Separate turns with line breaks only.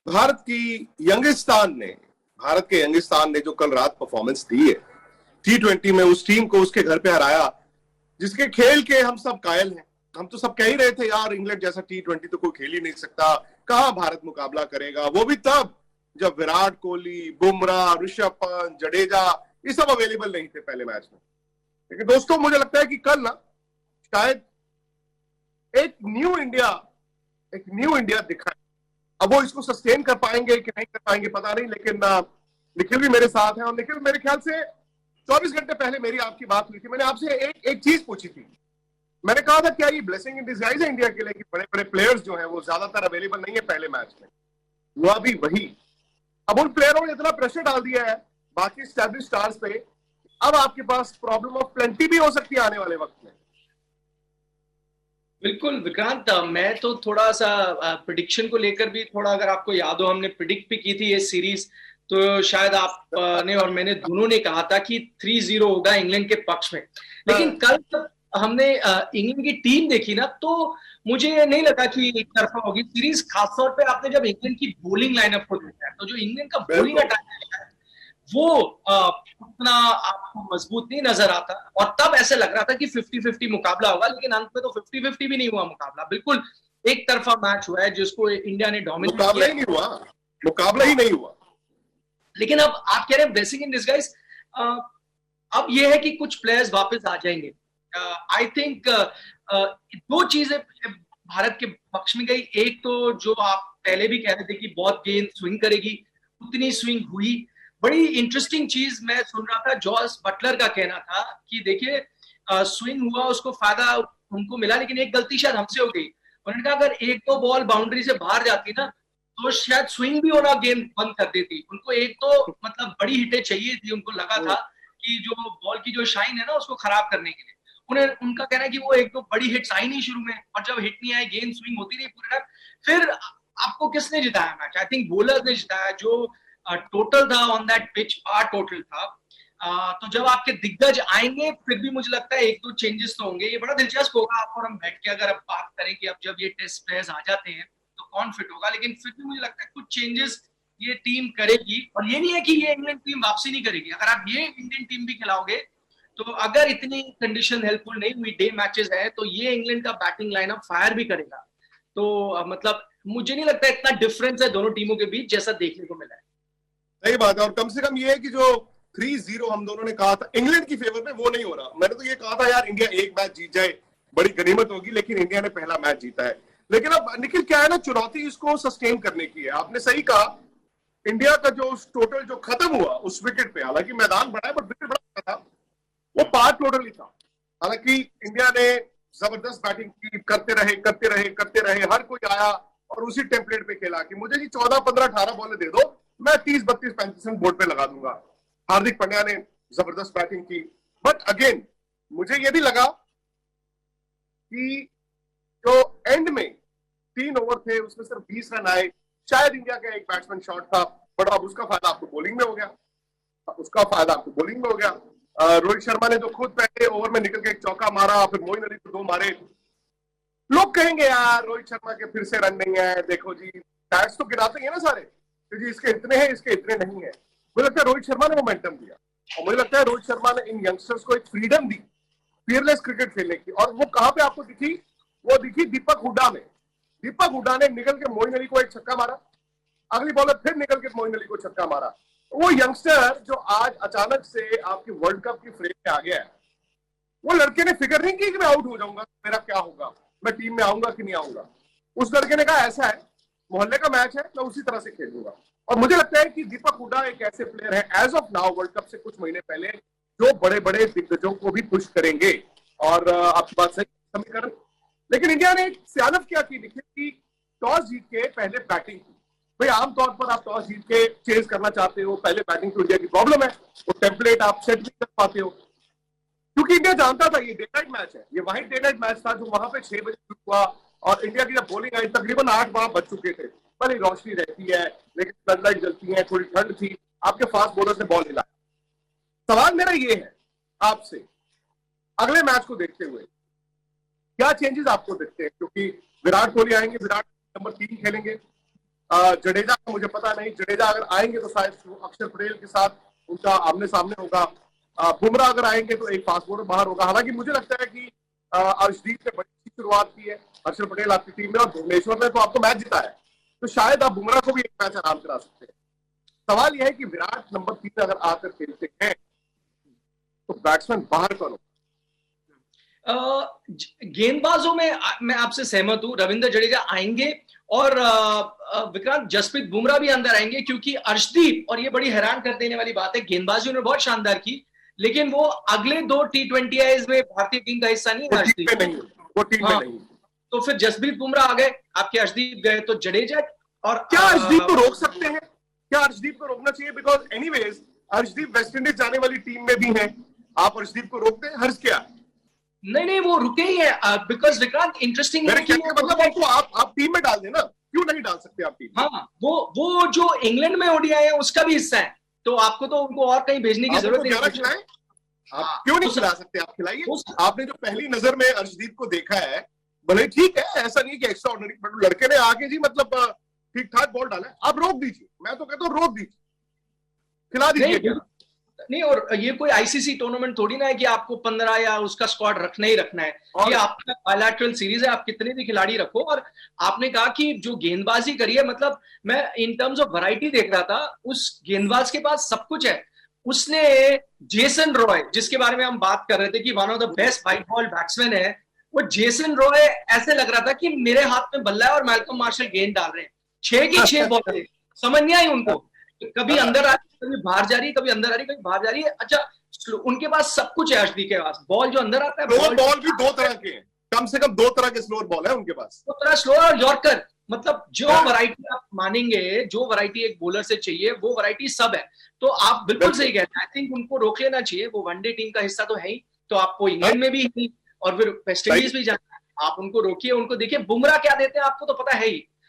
भारत की यंगिस्तान ने भारत के यंगिस्तान ने जो कल रात परफॉर्मेंस दी है T20 में, उस टीम को उसके घर पे हराया जिसके खेल के हम सब कायल हैं। हम तो सब कह ही रहे थे यार इंग्लैंड जैसा T20 तो कोई खेल ही नहीं सकता, कहां भारत मुकाबला करेगा, वो भी तब जब विराट कोहली, बुमराह, ऋषभ पंत, जडेजा ये सब अवेलेबल नहीं थे पहले मैच में। लेकिन दोस्तों मुझे लगता है कि कल ना शायद एक न्यू इंडिया दिखा है। अब वो इसको सस्टेन कर पाएंगे कि नहीं कर पाएंगे पता नहीं, लेकिन निखिल भी मेरे साथ है और निखिल मेरे ख्याल से 24 घंटे पहले मेरी आपकी बात हुई थी, मैंने आपसे एक चीज पूछी थी। मैंने कहा था क्या ये ब्लेसिंग इन डिस्गाइज है इंडिया के लिए कि बड़े बड़े प्लेयर्स जो हैं वो ज्यादातर अवेलेबल नहीं है पहले मैच में। हुआ भी वही। अब उन प्लेयरों ने इतना प्रेशर डाल दिया है बाकी स्टैब्लिश स्टार्स पे, अब आपके पास प्रॉब्लम ऑफ प्लेंटी भी हो सकती है आने वाले वक्त में।
बिल्कुल विक्रांत, मैं तो थोड़ा सा प्रिडिक्शन को लेकर भी थोड़ा, अगर आपको याद हो हमने प्रिडिक्ट भी की थी ये सीरीज, तो शायद आपने और मैंने दोनों ने कहा था कि 3-0 होगा इंग्लैंड के पक्ष में। लेकिन कल जब हमने इंग्लैंड की टीम देखी ना, तो मुझे नहीं लगा कि एक तरफा होगी सीरीज। खासतौर पे आपने जब इंग्लैंड की बॉलिंग लाइनअप को देखा, तो जो इंग्लैंड का बॉलिंग अटैक है वो उतना आपको मजबूत नहीं नजर आता, और तब ऐसे लग रहा था कि 50-50 मुकाबला होगा, लेकिन अंत में तो 50-50 भी नहीं हुआ मुकाबला, बिल्कुल एक तरफा मैच हुआ है जिसको इंडिया ने डोमिनेट किया।
मुकाबला ही नहीं हुआ, मुकाबला ही नहीं हुआ।
लेकिन अब आप कह रहे हैं ब्लेसिंग इन डिस्गाइज, अब ये है कि कुछ प्लेयर्स वापस आ जाएंगे। आई थिंक दो चीजें भारत के पक्ष में गई। एक तो जो आप पहले भी कह रहे थे कि बहुत गेंद स्विंग करेगी, उतनी स्विंग हुई। बड़ी इंटरेस्टिंग चीज मैं सुन रहा था, जॉस बटलर का कहना था कि देखिए स्विंग हुआ, उसको फायदा उनको मिला, लेकिन एक गलती शायद हमसे हो गई। उन्होंने कहा अगर एक दो बॉल बाउंड्री से बाहर जाती ना, तो शायद स्विंग भी होना गेंद बंद कर देती। उनको एक तो मतलब बड़ी हिटें चाहिए थी, उनको लगा था कि जो बॉल की जो शाइन है ना उसको खराब करने के लिए। उन्हें उनका कहना है कि वो एक तो बड़ी हिट्स आई नहीं शुरू में, और जब हिट नहीं आई गेंद स्विंग होती नहीं पूरे टाइम। फिर आपको किसने जिताया मैच? आई थिंक बॉलर ने जिताया। जो टोटल था on that pitch, or total था। तो जब आपके दिग्गज आएंगे फिर भी मुझे लगता है एक दो चेंजेस तो होंगे। ये बड़ा दिलचस्प होगा आपको, हम बैठ के अगर अब बात करें कि अब जब ये टेस्ट प्लेयर्स आ जाते हैं तो कौन फिट होगा, लेकिन फिर भी मुझे लगता है कुछ चेंजेस ये टीम करेगी। और ये नहीं है कि ये इंग्लैंड टीम वापसी नहीं करेगी। अगर आप ये इंडियन टीम भी खिलाओगे, तो अगर इतनी कंडीशन हेल्पफुल नहीं हुई, डे मैचेस है, तो ये इंग्लैंड का बैटिंग लाइनअप फायर भी करेगा। तो मतलब मुझे नहीं लगता इतना डिफरेंस है दोनों टीमों के बीच जैसा देखने को मिला है।
सही बात है, और कम से कम ये है कि जो 3-0 हम दोनों ने कहा था इंग्लैंड की फेवर में, वो नहीं हो रहा। मैंने तो ये कहा था यार इंडिया एक मैच जीत जाए बड़ी गनीमत होगी, लेकिन इंडिया ने पहला मैच जीता है। लेकिन अब निखिल क्या है ना, चुनौती इसको सस्टेन करने की है। आपने सही कहा, इंडिया का जो टोटल जो खत्म हुआ उस विकेट पे, हालांकि मैदान बड़ा है बट विकेट बड़ा था, वो 5 टोटल ही था। हालांकि इंडिया ने जबरदस्त बैटिंग की, करते रहे, हर कोई आया और उसी टेम्पलेट पे खेला कि मुझे जी 14, 15, 18 बॉलें दे दो, मैं 30, 32, 35 रन बोर्ड पे लगा दूंगा। हार्दिक पांड्या ने जबरदस्त बैटिंग की, बट अगेन मुझे ये भी लगा कि जो एंड में 3 ओवर थे उसमें सिर्फ 20 रन आए। शायद इंडिया का एक बैट्समैन शॉट था, बट अब उसका फायदा आपको बॉलिंग में हो गया, रोहित शर्मा ने जो खुद पहले ओवर में निकल के एक चौका मारा, फिर मोइन अली को 2 मारे। लोग कहेंगे यार रोहित शर्मा के फिर से रन नहीं है, देखो जी बैट्स तो गिराते हैं ना सारे कि जी इसके इतने हैं, इसके इतने नहीं है। मुझे लगता है रोहित शर्मा ने मोमेंटम दिया, और मुझे लगता है रोहित शर्मा ने इन यंगस्टर्स को एक फ्रीडम दी फियरलेस क्रिकेट खेलने की। और वो कहां पे आपको दिखी? वो दिखी दीपक हुड्डा में। दीपक हुड्डा ने निकल के मोइन अली को एक छक्का मारा, अगली बॉल में फिर निकल के मोइन अली को छक्का मारा। वो यंगस्टर जो आज अचानक से आपकी वर्ल्ड कप की फ्रेम में आ गया है, वो लड़के ने फिक्र नहीं की कि मैं आउट हो जाऊंगा, मेरा क्या होगा, मैं टीम में आऊंगा कि नहीं आऊंगा। उस लड़के ने कहा ऐसा है, मोहल्ले का मैच है, मैं उसी तरह से खेलूंगा। और मुझे लगता है कि दीपक हुड्डा एक ऐसे प्लेयर है as of now, world cup से कुछ महीने पहले, जो बड़े बड़े दिग्गजों को भी पुश करेंगे। और आपकी बात सही समीकरण। लेकिन इंडिया ने एक सियानत क्या की निखिल की, टॉस जीत के पहले बैटिंग की। भाई आमतौर पर आप टॉस जीत के चेज करना चाहते हो, पहले बैटिंग तो इंडिया की प्रॉब्लम है, वो टेम्पलेट आप सेट नहीं कर पाते हो, क्योंकि इंडिया जानता था ये डे नाइट मैच है। ये वही डे नाइट मैच था जो वहां पे 6 बजे शुरू हुआ, और इंडिया की जब बॉलिंग आई तकरीबन 8 वहां बज चुके थे। भले रोशनी रहती है लेकिन सनलाइट जलती है, थोड़ी ठंड थी, आपके फास्ट बॉलर ने बॉल हिलाया। सवाल मेरा ये है आपसे, अगले मैच को देखते हुए क्या चेंजेस आपको दिखते हैं? क्योंकि विराट कोहली आएंगे, विराट नंबर 3 खेलेंगे, जडेजा का मुझे पता नहीं, जडेजा अगर आएंगे तो शायद अक्षर पटेल के साथ उनका आमने सामने होगा। बुमराह अगर आएंगे तो एक फास्ट बॉलर बाहर होगा। हालांकि मुझे लगता है कि अर्शदीप ने बड़ी अच्छी शुरुआत की है, अक्षर पटेल आपकी टीम में, और भुवनेश्वर ने तो आपको मैच जिताया है, तो शायद आप बुमराह को भी एक मैच आराम करा सकते हैं। सवाल यह है कि विराट नंबर 3 अगर आकर खेलते हैं तो बैट्समैन बाहर कौन होगा?
गेंदबाजों में मैं आपसे सहमत हूं, रविंद्र जडेजा आएंगे और विक्रांत जसप्रीत बुमराह भी अंदर आएंगे, क्योंकि अर्शदीप, और ये बड़ी हैरान कर देने वाली बात है, गेंदबाजी उन्होंने बहुत शानदार की, लेकिन वो अगले 2 T20 में भारतीय टीम का हिस्सा नहीं है अर्शदीप।
वो टीम में नहीं।
तो फिर जसप्रीत बुमराह आ गए, आपके अर्शदीप गए, तो जडेजा। और
क्या अर्शदीप को रोक सकते हैं? क्या अर्शदीप को रोकना चाहिए? बिकॉज एनीवेज अर्शदीप वेस्टइंडीज जाने वाली टीम में भी है, आप अर्शदीप को रोकते हैं, हर्ष क्या?
नहीं, वो रुके ही है, बिकॉज विक्रांत इंटरेस्टिंग है कि
मतलब उनको आप टीम में डाल देना, क्यों नहीं डाल सकते आप टीम?
हाँ, वो जो इंग्लैंड में ओडीआई है उसका भी हिस्सा है, तो आपको तो उनको और कहीं भेजने की जरूरत नहीं।
आप क्यों नहीं खिला सकते? आप खिलाइए। आपने जो पहली नजर में अर्शदीप को देखा है, भले ठीक है, ऐसा नहीं कि एक्स्ट्रा ऑर्डिनरी, बट लड़के ने आके जी मतलब ठीक ठाक बॉल डाला है, आप रोक दीजिए। मैं तो कहता हूँ रोक दीजिए, खिला दीजिए।
नहीं, और ये कोई आईसीसी टूर्नामेंट थोड़ी ना है कि आपको 15 या उसका स्क्वाड रखना ही रखना है। ये आपका बायलैटरल सीरीज है, आप कितने भी खिलाड़ी रखो। और आपने कहा कि जो गेंदबाजी करी है, मतलब मैं इन टर्म्स ऑफ वैरायटी देख रहा था, उस गेंदबाज के पास सब कुछ है। उसने जेसन रॉय, जिसके बारे में हम बात कर रहे थे कि one of the best white ball batsman है, वो जेसन रॉय ऐसे लग रहा था कि मेरे हाथ में बल्ला है और मैल्कम मार्शल गेंद डाल रहे हैं। 6 की 6 बॉल समझ नहीं आई उनको, कभी अंदर आ रही, कभी बाहर जा रही, कभी अंदर आ रही, कभी बाहर जा रही है। अच्छा, उनके पास सब कुछ है अर्शदीप के पास। बॉल जो अंदर आता है,
बॉल भी 2 तरह के हैं, कम से कम 2 तरह के स्लोअर बॉल है उनके पास,
2 तरह स्लोअर और यॉर्कर। मतलब जो वैरायटी आप मानेंगे, जो वैरायटी एक बॉलर से चाहिए, वो वैरायटी सब है। तो आप बिल्कुल सही कहते हैं। आई थिंक उनको रोक लेना चाहिए, वो वनडे टीम का हिस्सा तो है ही, तो आपको इंग्लैंड में भी है और फिर वेस्ट इंडीज भी जाना है, आप उनको रोकिए, उनको देखिए। बुमराह क्या देते हैं आपको तो पता है ही,